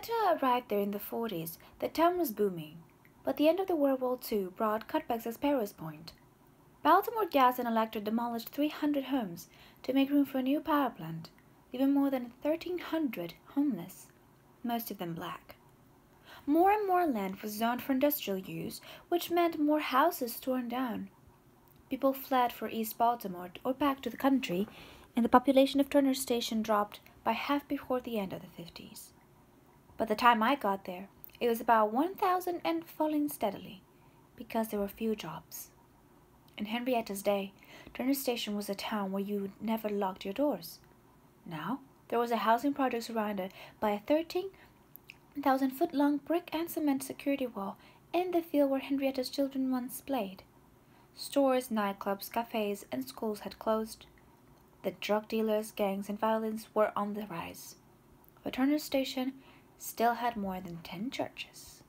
Henrietta arrived there in the 40s. The town was booming, but the end of the World War II brought cutbacks at Sparrows Point. Baltimore Gas and Electric demolished 300 homes to make room for a new power plant, leaving more than 1,300 homeless, most of them black. More and more land was zoned for industrial use, which meant more houses torn down. People fled for East Baltimore or back to the country, and the population of Turner Station dropped by half before the end of the 50s. By the time I got there, it was about 1,000 and falling steadily, because there were few jobs. In Henrietta's day, Turner Station was a town where you never locked your doors. Now, there was a housing project surrounded by a 13,000-foot-long brick and cement security wall in the field where Henrietta's children once played. Stores, nightclubs, cafes, and schools had closed. The drug dealers, gangs, and violence were on the rise. But Turner Station still had more than 10 churches.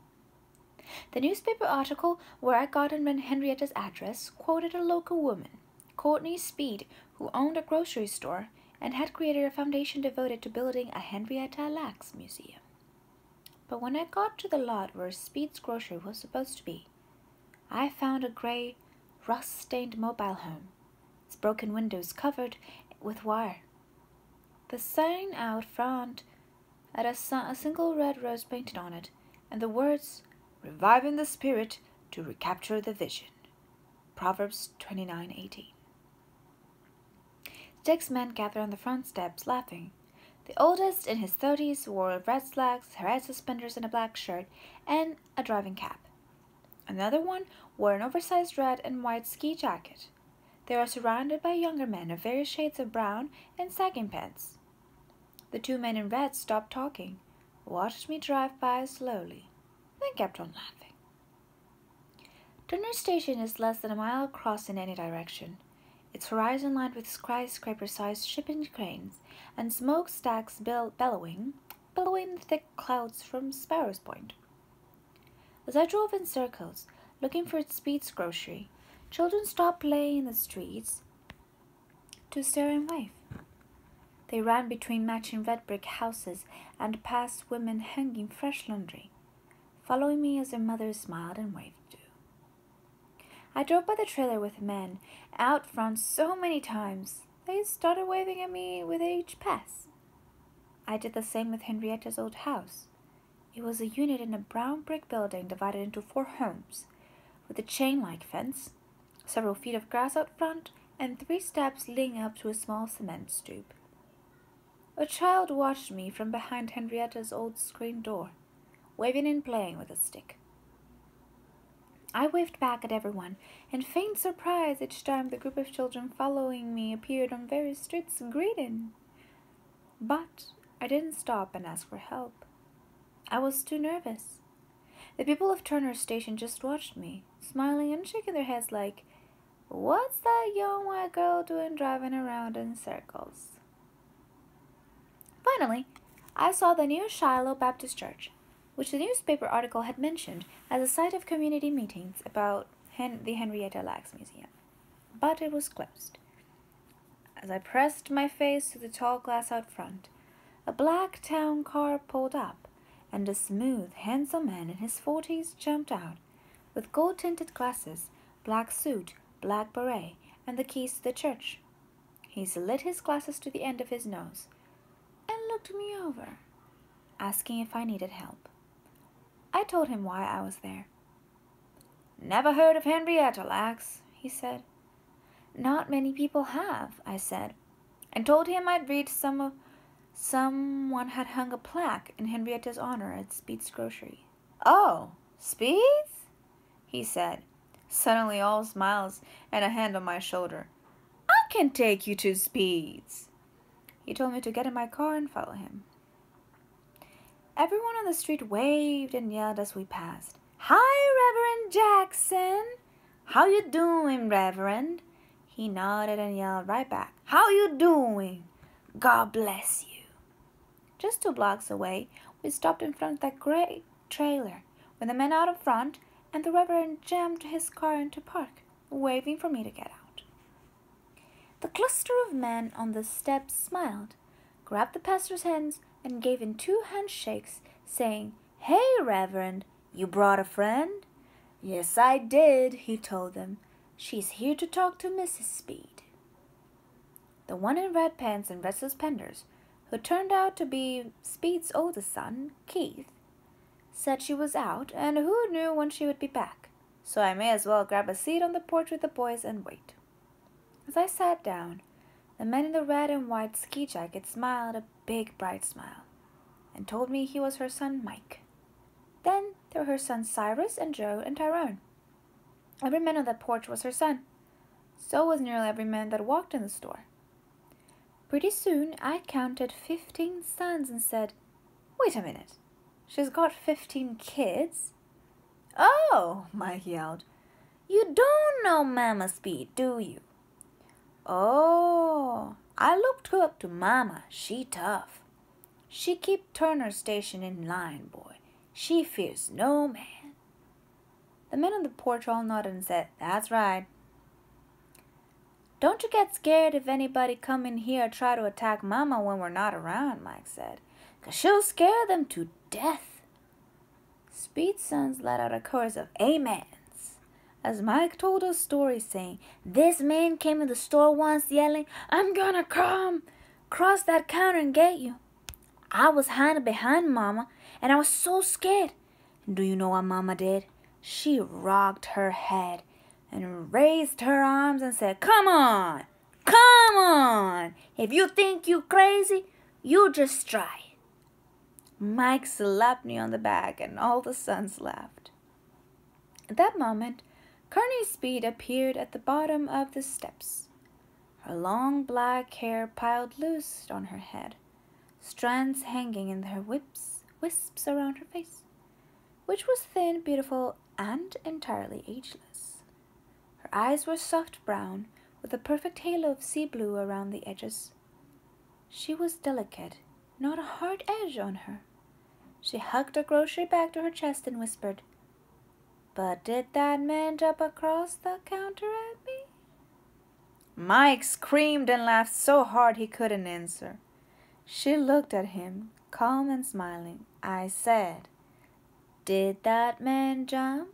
The newspaper article where I got and read Henrietta's address quoted a local woman, Courtney Speed, who owned a grocery store and had created a foundation devoted to building a Henrietta Lacks museum. But when I got to the lot where Speed's grocery was supposed to be, I found a gray, rust-stained mobile home, its broken windows covered with wire. The sign out front had a single red rose painted on it, and the words, "Reviving the spirit to recapture the vision." Proverbs 29:18. 6 men gathered on the front steps, laughing. The oldest, in his 30s, wore red slacks, red suspenders, and a black shirt, and a driving cap. Another one wore an oversized red and white ski jacket. They were surrounded by younger men of various shades of brown and sagging pants. The 2 men in red stopped talking, watched me drive by slowly, then kept on laughing. Turner Station is less than a mile across in any direction, its horizon lined with skyscraper-sized shipping cranes and smokestacks billowing thick clouds from Sparrows Point. As I drove in circles, looking for Speed's grocery, children stopped playing in the streets to stare and wave. They ran between matching red brick houses and past women hanging fresh laundry, following me as their mothers smiled and waved too. I drove by the trailer with men out front so many times they started waving at me with each pass. I did the same with Henrietta's old house. It was a unit in a brown brick building divided into 4 homes, with a chain-like fence, several feet of grass out front, and 3 steps leading up to a small cement stoop. A child watched me from behind Henrietta's old screen door, waving and playing with a stick. I waved back at everyone, in faint surprise each time the group of children following me appeared on various streets greeting. But I didn't stop and ask for help. I was too nervous. The people of Turner Station just watched me, smiling and shaking their heads like, "What's that young white girl doing driving around in circles?" Finally, I saw the new Shiloh Baptist Church, which the newspaper article had mentioned as a site of community meetings about the Henrietta Lacks Museum. But it was closed. As I pressed my face to the tall glass out front, a black town car pulled up, and a smooth, handsome man in his 40s jumped out, with gold-tinted glasses, black suit, black beret, and the keys to the church. He slid his glasses to the end of his nose and looked me over, asking if I needed help. I told him why I was there. "Never heard of Henrietta Lacks," he said. "Not many people have," I said, and told him I'd read someone had hung a plaque in Henrietta's honor at Speed's grocery. "Oh, Speed's?" he said, suddenly all smiles and a hand on my shoulder. "I can take you to Speed's." He told me to get in my car and follow him. Everyone on the street waved and yelled as we passed. "Hi, Reverend Jackson!" "How you doing, Reverend?" He nodded and yelled right back. "How you doing? God bless you." Just 2 blocks away, we stopped in front of that gray trailer with the man out in front, and the Reverend jammed his car into park, waving for me to get out. The cluster of men on the steps smiled, grabbed the pastor's hands, and gave in 2 handshakes, saying, "Hey, Reverend, you brought a friend?" "Yes, I did," he told them. "She's here to talk to Mrs. Speed." The one in red pants and red suspenders, who turned out to be Speed's oldest son, Keith, said she was out and who knew when she would be back, so I may as well grab a seat on the porch with the boys and wait. As I sat down, the man in the red and white ski jacket smiled a big bright smile and told me he was her son Mike. Then there were her sons Cyrus and Joe and Tyrone. Every man on that porch was her son. So was nearly every man that walked in the store. Pretty soon I counted 15 sons and said, "Wait a minute. She's got 15 kids?" "Oh," Mike yelled. "You don't know Mama Speed, do you?" "Oh, I looked up to Mama. She tough. She keep Turner Station in line, boy. She fears no man." The men on the porch all nodded and said, "That's right." "Don't you get scared if anybody come in here or try to attack Mama when we're not around," Mike said, "'cause she'll scare them to death." Speed's sons let out a chorus of amens as Mike told us stories saying, "This man came in the store once yelling, 'I'm gonna come cross that counter and get you.' I was hiding behind Mama and I was so scared. And do you know what Mama did? She rocked her head and raised her arms and said, 'Come on, come on. If you think you crazy, you just try.'" Mike slapped me on the back and all the sons laughed. At that moment, Kearney Speed appeared at the bottom of the steps. Her long black hair piled loose on her head, strands hanging in her wisps around her face, which was thin, beautiful, and entirely ageless. Her eyes were soft brown, with a perfect halo of sea blue around the edges. She was delicate, not a hard edge on her. She hugged a grocery bag to her chest and whispered, "But did that man jump across the counter at me?" Mike screamed and laughed so hard he couldn't answer. She looked at him, calm and smiling. I said, "Did that man jump?"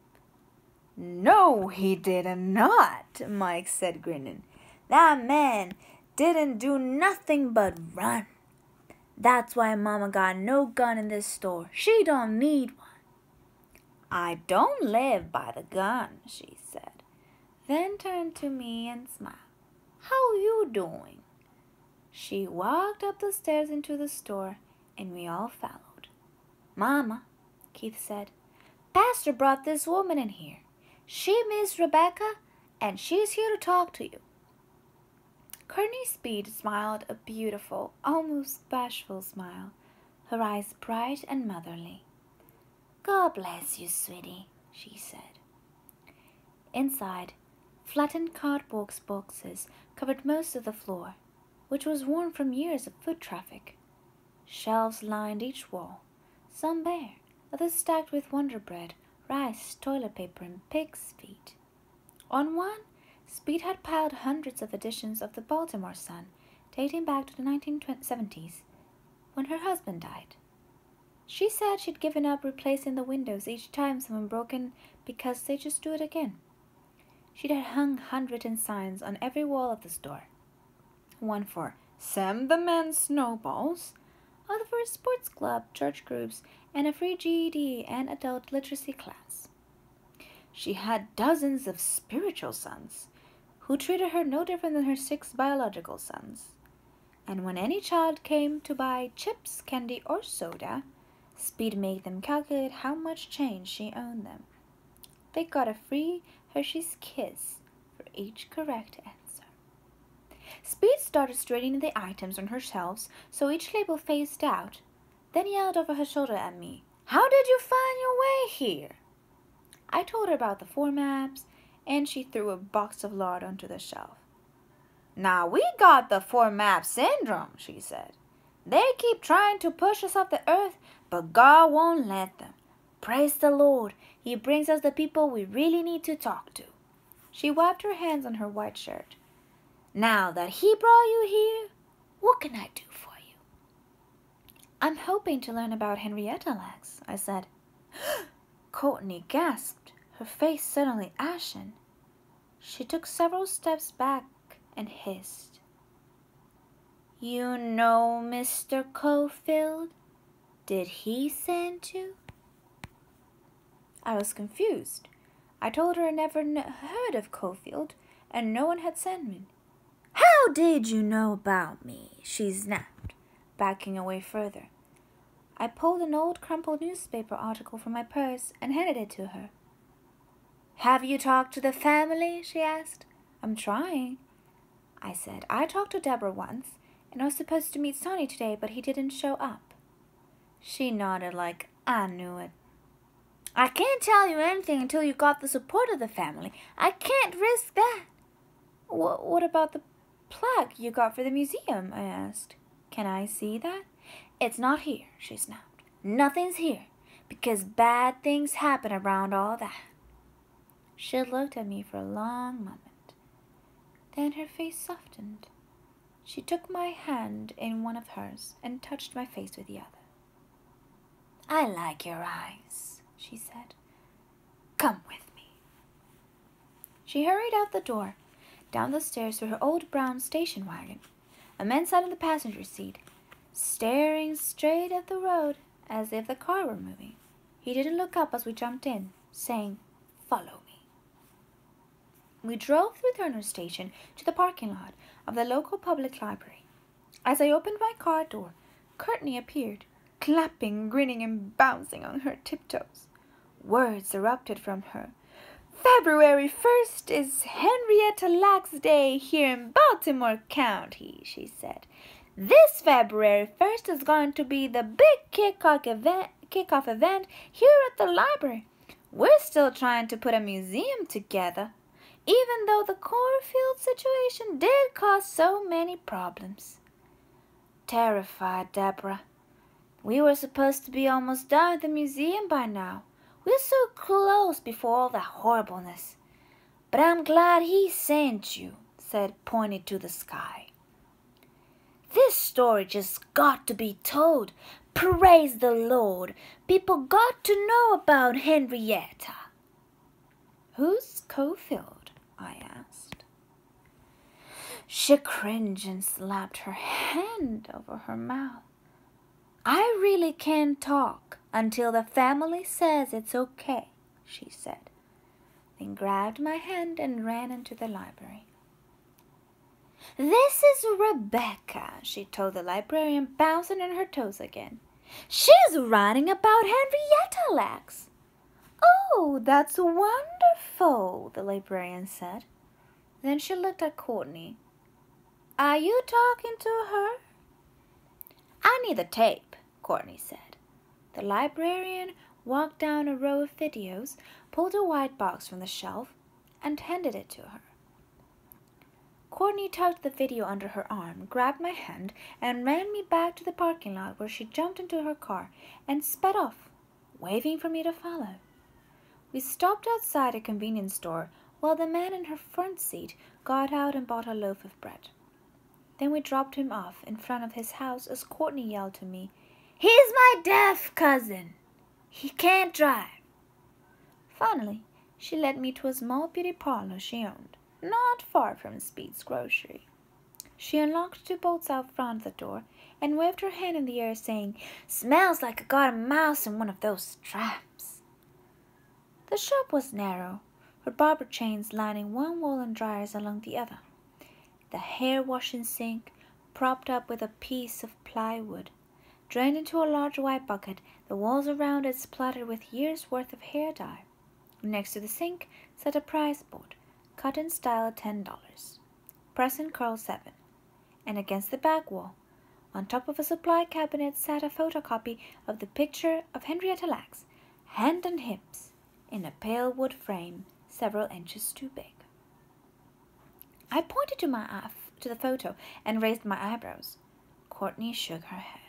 "No, he did not," Mike said, grinning. "That man didn't do nothing but run. That's why Mama got no gun in this store. She don't need one." "I don't live by the gun," she said, then turned to me and smiled. "How you doing?" She walked up the stairs into the store, and we all followed. "Mama," Keith said, "Pastor brought this woman in here. She Miss Rebecca, and she's here to talk to you." Kearney Speed smiled a beautiful, almost bashful smile, her eyes bright and motherly. "God bless you, sweetie," she said. Inside, flattened cardboard boxes covered most of the floor, which was worn from years of foot traffic. Shelves lined each wall, some bare, others stacked with Wonder Bread, rice, toilet paper, and pig's feet. On one, Speed had piled hundreds of editions of the Baltimore Sun, dating back to the 1970s, when her husband died. She said she'd given up replacing the windows each time someone broke in because they just do it again. She'd had hung handwritten signs on every wall of the store. One for "Sam the Man Snowballs," other for a sports club, church groups, and a free GED and adult literacy class. She had dozens of spiritual sons, who treated her no different than her 6 biological sons. And when any child came to buy chips, candy, or soda, Speed made them calculate how much change she owed them. They got a free Hershey's Kiss for each correct answer. Speed started straightening the items on her shelves so each label faced out, then yelled over her shoulder at me, "How did you find your way here?" I told her about the 4 maps, and she threw a box of lard onto the shelf. "Now we got the 4 map syndrome," she said. "They keep trying to push us off the earth, but God won't let them. Praise the Lord, He brings us the people we really need to talk to." She wiped her hands on her white shirt. "Now that He brought you here, what can I do for you?" I'm hoping to learn about Henrietta Lacks, I said. Courtney gasped, her face suddenly ashen. She took several steps back and hissed. You know Mr. Cofield? Did he send you? I was confused. I told her I never heard of Cofield, and no one had sent me. How did you know about me? She snapped, backing away further. I pulled an old crumpled newspaper article from my purse and handed it to her. Have you talked to the family? She asked. I'm trying, I said. I talked to Deborah once, and I was supposed to meet Sonny today, but he didn't show up. She nodded like I knew it. I can't tell you anything until you got the support of the family. I can't risk that. What about the plaque you got for the museum? I asked. Can I see that? It's not here, she snapped. Nothing's here, because bad things happen around all that. She looked at me for a long moment. Then her face softened. She took my hand in one of hers and touched my face with the other. I like your eyes, she said. Come with me. She hurried out the door, down the stairs to her old brown station wagon. A man sat in the passenger seat, staring straight at the road as if the car were moving. He didn't look up as we jumped in, saying, Follow me. We drove through Turner Station to the parking lot of the local public library. As I opened my car door, Courtney appeared, clapping, grinning, and bouncing on her tiptoes. Words erupted from her. February 1st is Henrietta Lacks Day here in Baltimore County, she said. This February 1st is going to be the big kickoff event here at the library. We're still trying to put a museum together, even though the Cofield situation did cause so many problems. Terrified, Deborah. We were supposed to be almost done with the museum by now. We're so close before all the horribleness. But I'm glad he sent you, said, pointing to the sky. This story just got to be told. Praise the Lord. People got to know about Henrietta. Who's Cofield? I asked. She cringed and slapped her hand over her mouth. I really can't talk until the family says it's okay, she said, then grabbed my hand and ran into the library. This is Rebecca, she told the librarian, bouncing on her toes again. She's writing about Henrietta Lacks. Oh, that's wonderful, the librarian said. Then she looked at Courtney. Are you talking to her? I need the tape, Courtney said. The librarian walked down a row of videos, pulled a white box from the shelf, and handed it to her. Courtney tucked the video under her arm, grabbed my hand, and ran me back to the parking lot where she jumped into her car and sped off, waving for me to follow. We stopped outside a convenience store while the man in her front seat got out and bought a loaf of bread. Then we dropped him off in front of his house as Courtney yelled to me, He's my deaf cousin. He can't drive. Finally, she led me to a small beauty parlor she owned, not far from Speed's grocery. She unlocked two bolts out front of the door and waved her hand in the air, saying, Smells like I got a mouse in one of those traps. The shop was narrow, with barber chains lining one wall and dryers along the other. The hair-washing sink, propped up with a piece of plywood, drained into a large white bucket, the walls around it splattered with years' worth of hair dye. Next to the sink sat a price board, cut in style at $10. Press and curl 7. And against the back wall, on top of a supply cabinet, sat a photocopy of the picture of Henrietta Lacks, hand and hips, in a pale wood frame several inches too big. I pointed to the photo and raised my eyebrows. Courtney shook her head.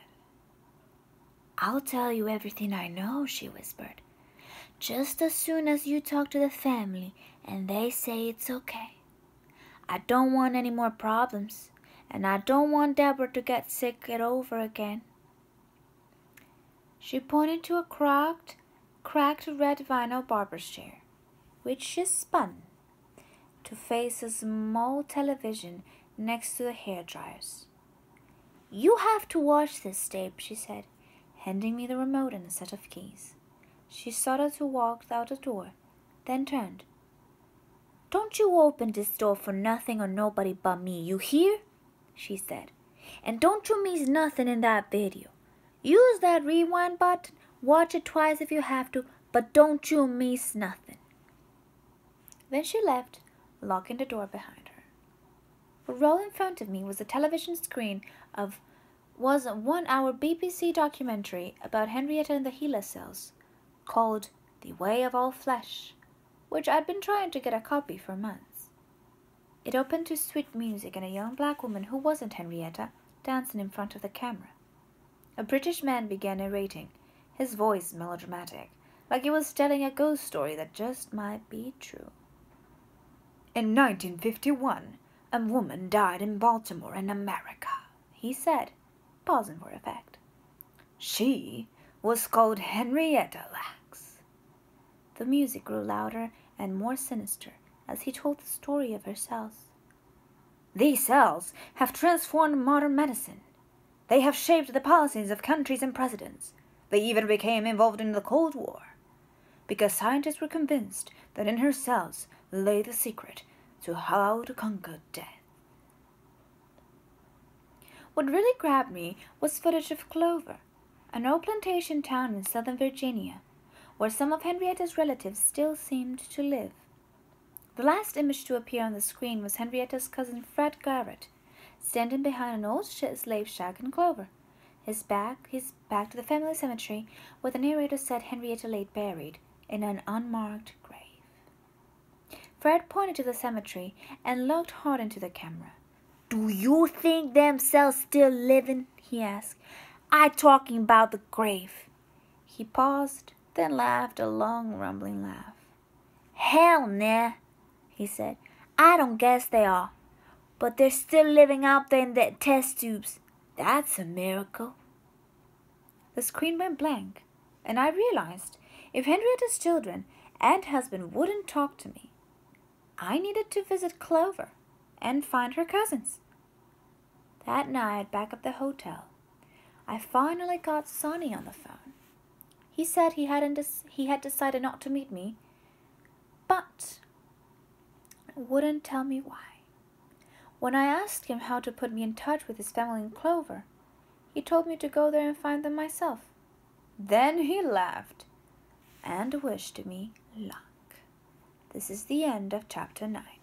I'll tell you everything I know, she whispered. Just as soon as you talk to the family and they say it's okay. I don't want any more problems, and I don't want Deborah to get sick over again. She pointed to a cracked red vinyl barber's chair, which she spun to face a small television next to the hairdryers. "You have to watch this tape," she said, handing me the remote and a set of keys. She started to walk out the door, then turned. "Don't you open this door for nothing or nobody but me, you hear?" she said. "And don't you miss nothing in that video. Use that rewind button, watch it twice if you have to, but don't you miss nothing." Then she left, locking the door behind her. The roll in front of me was the television screen of was a 1-hour BBC documentary about Henrietta and the HeLa cells, called The Way of All Flesh, which I'd been trying to get a copy for months. It opened to sweet music and a young black woman who wasn't Henrietta dancing in front of the camera. A British man began narrating, his voice melodramatic, like he was telling a ghost story that just might be true. "In 1951, a woman died in Baltimore in America," he said, pausing for effect. "She was called Henrietta Lacks." The music grew louder and more sinister as he told the story of her cells. "These cells have transformed modern medicine. They have shaped the policies of countries and presidents. They even became involved in the Cold War, because scientists were convinced that in her cells lay the secret to how to conquer death." What really grabbed me was footage of Clover, an old plantation town in southern Virginia, where some of Henrietta's relatives still seemed to live. The last image to appear on the screen was Henrietta's cousin Fred Garrett, standing behind an old slave shack in Clover, his back to the family cemetery, where the narrator said Henrietta lay buried in an unmarked grave. Fred pointed to the cemetery and looked hard into the camera. "Do you think them cells still living?" he asked. "I talking about the grave." He paused, then laughed a long, rumbling laugh. "Hell nah," he said. "I don't guess they are. But they're still living out there in their test tubes. That's a miracle." The screen went blank, and I realized if Henrietta's children and husband wouldn't talk to me, I needed to visit Clover and find her cousins. That night, back at the hotel, I finally got Sonny on the phone. He said he had decided not to meet me, but wouldn't tell me why. When I asked him how to put me in touch with his family in Clover, he told me to go there and find them myself. Then he laughed and wished me luck. This is the end of chapter 9.